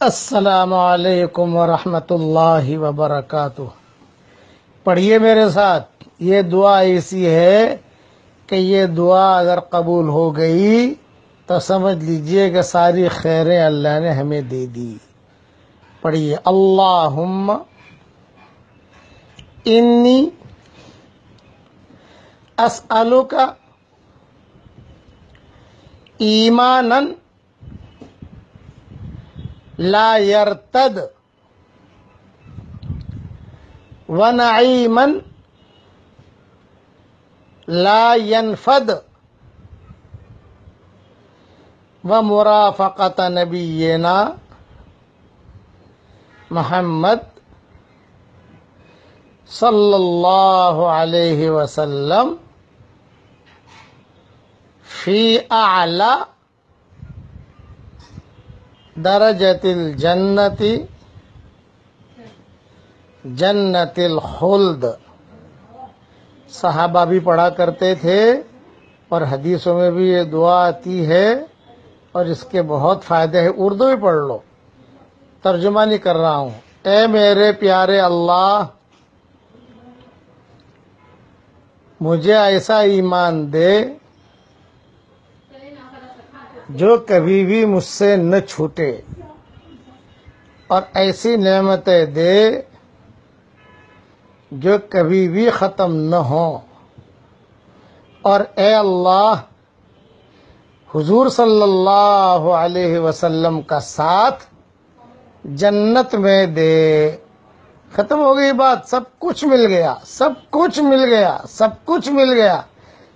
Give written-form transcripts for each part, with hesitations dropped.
السلام علیکم ورحمۃ اللہ وبرکاتہ۔ پڑھیے میرے ساتھ، یہ دعا ایسی ہے کہ یہ دعا اگر قبول ہو گئی تو سمجھ لیجئے کہ ساری خیریں اللہ نے ہمیں دے دی۔ پڑھیے، اللہم انی اسألک ایمانا لا يرتد ونعیما لا ينفد ومرافقۃ نبینا محمد صلی اللہ علیہ وسلم فی اعلی درجۃ الجنت جنت الخلد۔ صحابہ بھی پڑھا کرتے تھے اور حدیثوں میں بھی یہ دعا آتی ہے اور اس کے بہت فائدے ہیں۔ اردو بھی پڑھ لو، ترجمہ نہیں کر رہا ہوں۔ اے میرے پیارے اللہ، مجھے ایسا ایمان دے جو کبھی بھی مجھ سے نہ چھوٹے، اور ایسی نعمتیں دے جو کبھی بھی ختم نہ ہوں، اور اے اللہ حضور صلی اللہ علیہ وسلم کا ساتھ جنت میں دے۔ ختم ہو گئی بات، سب کچھ مل گیا، سب کچھ مل گیا، سب کچھ مل گیا۔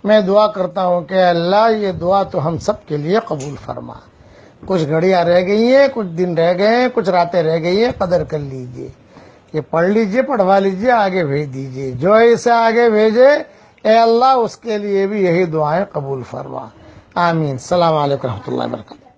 میں دعا کرتا ہوں کہ اللہ یہ دعا تو ہم سب کے لیے قبول فرما۔ کچھ گھڑیاں رہ گئی ہیں، کچھ دن رہ گئے ہیں، کچھ راتیں رہ گئی ہیں، قدر کر لیجئے۔ یہ پڑھ لیجئے، پڑھوا لیجئے، آگے بھیج دیجئے۔ جو اسے آگے بھیجے اے اللہ اس کے لیے بھی یہی دعائیں قبول فرما۔ آمین۔ السلام علیکم ورحمۃ اللہ وبرکاتہ۔